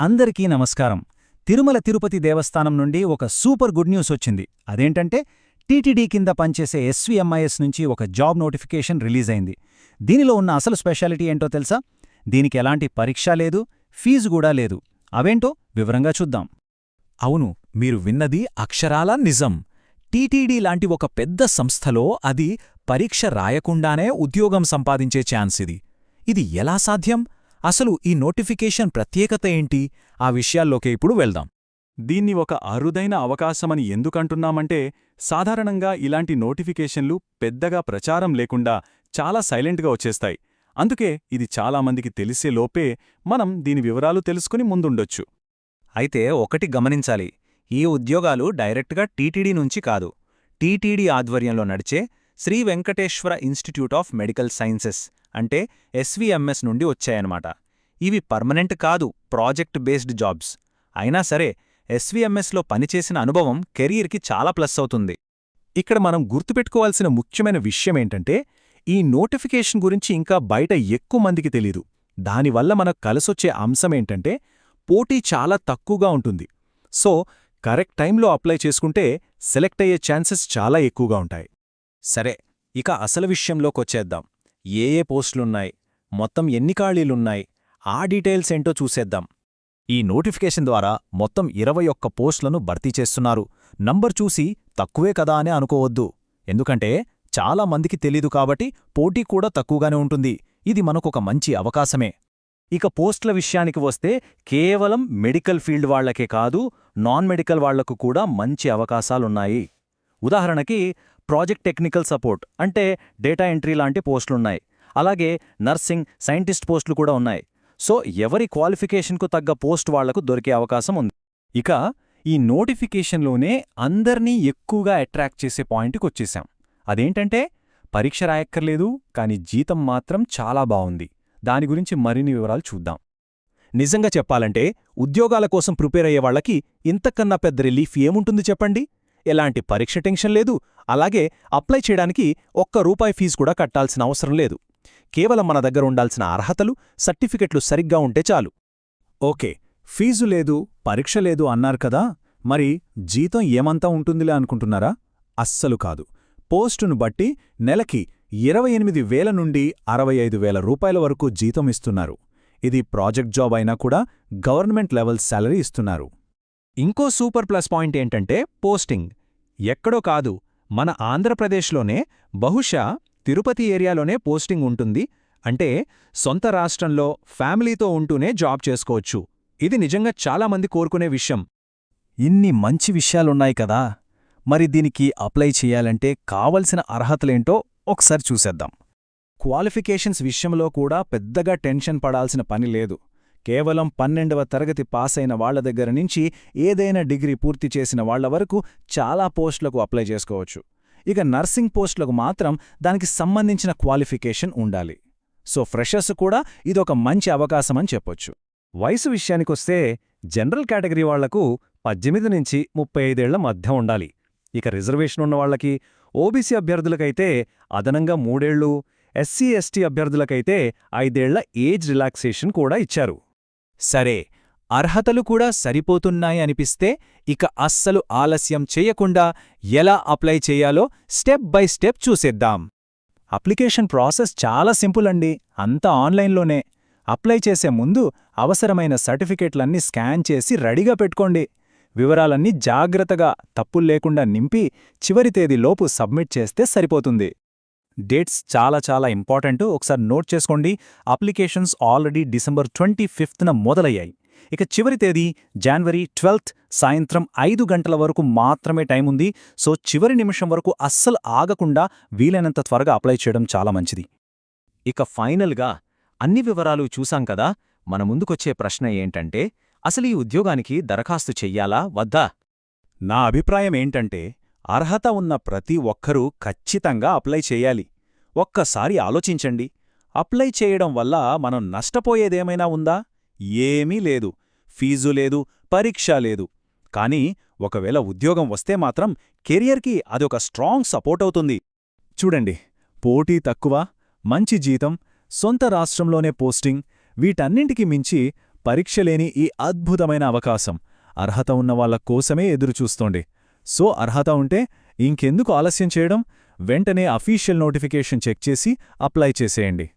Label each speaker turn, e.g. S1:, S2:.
S1: అందరికీ నమస్కారం. తిరుమల తిరుపతి దేవస్థానం నుండి ఒక సూపర్ గుడ్ న్యూస్ వచ్చింది. అదేంటంటే టీటీడీ కింద పనిచేసే ఎస్వీఎంఐఎస్ నుంచి ఒక జాబ్ నోటిఫికేషన్ రిలీజ్ అయింది. దీనిలో ఉన్న అసలు స్పెషాలిటీ ఏంటో తెలుసా? దీనికి ఎలాంటి పరీక్ష లేదు, ఫీజు కూడా లేదు. అవేంటో వివరంగా చూద్దాం.
S2: అవును, మీరు విన్నది అక్షరాలా నిజం. టీటీడీ లాంటి ఒక పెద్ద సంస్థలో అది పరీక్ష రాయకుండానే ఉద్యోగం సంపాదించే ఛాన్స్ ఇది ఎలా సాధ్యం? అసలు ఈ నోటిఫికేషన్ ప్రత్యేకత ఏంటి? ఆ విషయాల్లోకే ఇప్పుడు వెళ్దాం.
S3: దీన్ని ఒక అరుదైన అవకాశమని ఎందుకంటున్నామంటే, సాధారణంగా ఇలాంటి నోటిఫికేషన్లు పెద్దగా ప్రచారం లేకుండా చాలా సైలెంట్గా వచ్చేస్తాయి. అందుకే ఇది చాలామందికి తెలిసే లోపే మనం దీని వివరాలు తెలుసుకుని ముందుండొచ్చు.
S1: అయితే ఒకటి గమనించాలి, ఈ ఉద్యోగాలు డైరెక్ట్గా టీటీడీ నుంచి కాదు. టీటీడీ ఆధ్వర్యంలో నడిచే Sri Venkateswara institute of medical sciences అంటే ఎస్వీఎంఎస్ నుండి వచ్చాయన్నమాట. ఇవి పర్మనెంట్ కాదు, ప్రాజెక్ట్ బేస్డ్ జాబ్స్. అయినా సరే ఎస్వీఎంఎస్లో పనిచేసిన అనుభవం కెరీర్కి చాలా ప్లస్ అవుతుంది.
S3: ఇక్కడ మనం గుర్తుపెట్టుకోవాల్సిన ముఖ్యమైన విషయమేంటంటే, ఈ నోటిఫికేషన్ గురించి ఇంకా బయట ఎక్కువ మందికి తెలీదు. దానివల్ల మనకు కలిసొచ్చే అంశమేంటంటే, పోటీ చాలా తక్కువగా ఉంటుంది. సో కరెక్ట్ టైంలో అప్లై చేసుకుంటే సెలెక్ట్ అయ్యే ఛాన్సెస్ చాలా ఎక్కువగా ఉంటాయి.
S1: సరే, ఇక అసలు విషయంలోకొచ్చేద్దాం. ఏ పోస్టులున్నాయి, మొత్తం ఎన్ని ఖాళీలున్నాయి, ఆ డీటెయిల్స్ ఏంటో చూసేద్దాం.
S2: ఈ నోటిఫికేషన్ ద్వారా మొత్తం 21 పోస్టులను భర్తీ చేస్తున్నారు. నంబర్ చూసి తక్కువే కదా అని అనుకోవద్దు. ఎందుకంటే చాలా మందికి తెలీదు కాబట్టి పోటీ కూడా తక్కువగానే ఉంటుంది. ఇది మనకొక మంచి అవకాశమే.
S1: ఇక పోస్టుల విషయానికి వస్తే కేవలం మెడికల్ ఫీల్డ్ వాళ్లకే కాదు, నాన్ మెడికల్ వాళ్లకు కూడా మంచి అవకాశాలున్నాయి. ఉదాహరణకి ప్రాజెక్ట్ టెక్నికల్ సపోర్ట్ అంటే డేటా ఎంట్రీ లాంటి పోస్టులున్నాయి. అలాగే నర్సింగ్, సైంటిస్ట్ పోస్టులు కూడా ఉన్నాయి. సో ఎవరి క్వాలిఫికేషన్కు తగ్గ పోస్ట్ వాళ్లకు దొరికే అవకాశం ఉంది.
S3: ఇక ఈ నోటిఫికేషన్లోనే అందర్నీ ఎక్కువగా అట్రాక్ట్ చేసే పాయింట్కొచ్చేశాం. అదేంటంటే పరీక్ష రాయక్కర్లేదు, కాని జీతం మాత్రం చాలా బావుంది. దాని గురించి మరిన్ని వివరాలు చూద్దాం.
S2: నిజంగా చెప్పాలంటే ఉద్యోగాల కోసం ప్రిపేర్ అయ్యేవాళ్లకి ఇంతకన్నా పెద్ద రిలీఫ్ ఏముంటుంది చెప్పండి? ఎలాంటి పరీక్ష టెన్షన్ లేదు, అలాగే అప్లై చేయడానికి ₹1 ఫీజు కూడా కట్టాల్సిన అవసరం లేదు. కేవలం మన దగ్గర ఉండాల్సిన అర్హతలు, సర్టిఫికెట్లు సరిగ్గా ఉంటే చాలు.
S3: ఓకే, ఫీజు లేదు, పరీక్ష లేదు అన్నారు కదా, మరి జీతం ఏమంతా ఉంటుందిలే అనుకుంటున్నారా? అస్సలు కాదు. పోస్టును బట్టి నెలకి 28,000 నుండి 65,000 రూపాయల వరకు జీతం ఇస్తున్నారు. ఇది ప్రాజెక్ట్ జాబ్ అయినా కూడా గవర్నమెంట్ లెవెల్ శాలరీ ఇస్తున్నారు.
S2: ఇంకో సూపర్ ప్లస్ పాయింట్ ఏంటంటే పోస్టింగ్. ఎక్కడో కాదు, మన ఆంధ్రప్రదేశ్లోనే, బహుశా తిరుపతి ఏరియాలోనే పోస్టింగ్ ఉంటుంది. అంటే సొంత రాష్ట్రంలో ఫ్యామిలీతో ఉంటూనే జాబ్ చేసుకోవచ్చు. ఇది నిజంగా చాలామంది కోరుకునే విషయం.
S1: ఇన్ని మంచి విషయాలున్నాయి కదా, మరి దీనికి అప్లై చేయాలంటే కావలసిన అర్హతలేంటో ఒకసారి చూసేద్దాం. క్వాలిఫికేషన్స్ విషయంలో కూడా పెద్దగా టెన్షన్ పడాల్సిన పని లేదు. కేవలం 12వ తరగతి పాస్ అయిన వాళ్ల దగ్గర నుంచి ఏదైనా డిగ్రీ పూర్తి చేసిన వాళ్ల వరకు చాలా పోస్టులకు అప్లై చేసుకోవచ్చు. ఇక నర్సింగ్ పోస్టులకు మాత్రం దానికి సంబంధించిన క్వాలిఫికేషన్ ఉండాలి. సో ఫ్రెషర్స్ కూడా ఇదొక మంచి అవకాశమని చెప్పొచ్చు. వయసు విషయానికొస్తే జనరల్ కేటగిరీ వాళ్లకు 18 నుంచి 35 ఏళ్ల మధ్య ఉండాలి. ఇక రిజర్వేషన్ ఉన్నవాళ్లకి, ఓబీసీ అభ్యర్థులకైతే అదనంగా 3 ఏళ్లు, ఎస్సీ ఎస్టీ అభ్యర్థులకైతే 5 ఏళ్ల ఏజ్ రిలాక్సేషన్ కూడా ఇచ్చారు.
S2: సరే, అర్హతలు కూడా సరిపోతున్నాయి అనిపిస్తే ఇక అస్సలు ఆలస్యం చేయకుండా ఎలా అప్లై చేయాలో స్టెప్ బై స్టెప్ చూసేద్దాం.
S1: అప్లికేషన్ ప్రాసెస్ చాలా సింపుల్ అండి. అంతా ఆన్లైన్లోనే. అప్లై చేసే ముందు అవసరమైన సర్టిఫికేట్లన్నీ స్కాన్ చేసి రెడీగా పెట్టుకోండి. వివరాలన్నీ జాగ్రత్తగా తప్పుల్లేకుండా నింపి చివరి తేదీలోపు సబ్మిట్ చేస్తే సరిపోతుంది. డేట్స్ చాలా ఇంపార్టెంట్, ఒకసారి నోట్ చేసుకోండి. అప్లికేషన్స్ ఆల్రెడీ December 25న మొదలయ్యాయి. ఇక చివరి తేదీ January 12th సాయంత్రం 5 గంటల వరకు మాత్రమే టైం ఉంది. సో చివరి నిమిషం వరకు అస్సలు ఆగకుండా వీలైనంత త్వరగా అప్లై చేయడం చాలా మంచిది.
S2: ఇక ఫైనల్గా అన్ని వివరాలు చూసాం కదా, మన ముందుకొచ్చే ప్రశ్న ఏంటంటే, అసలు ఈ ఉద్యోగానికి దరఖాస్తు చెయ్యాలా వద్దా?
S3: నా అభిప్రాయం ఏంటంటే, అర్హత ఉన్న ప్రతి ఒక్కరూ ఖచ్చితంగా అప్లై చేయాలి. ఒక్కసారి ఆలోచించండి. అప్లై చేయడం వల్ల మనం నష్టపోయేదేమైనా ఉందా? ఏమీ లేదు. ఫీజు లేదు, పరీక్ష లేదు. కానీ ఒకవేళ ఉద్యోగం వస్తే మాత్రం కెరియర్కి అదొక స్ట్రాంగ్ సపోర్ట్ అవుతుంది. చూడండి, పోటీ తక్కువ, మంచి జీతం, సొంత రాష్ట్రంలోనే పోస్టింగ్, వీటన్నింటికి మించి పరీక్ష లేని ఈ అద్భుతమైన అవకాశం అర్హత ఉన్న వాళ్ళ కోసమే ఎదురుచూస్తోంది. సో అర్హత ఉంటే ఇంకెందుకు ఆలస్యం చేయడం? వెంటనే అఫీషియల్ నోటిఫికేషన్ చెక్ చేసి అప్లై చేసేయండి.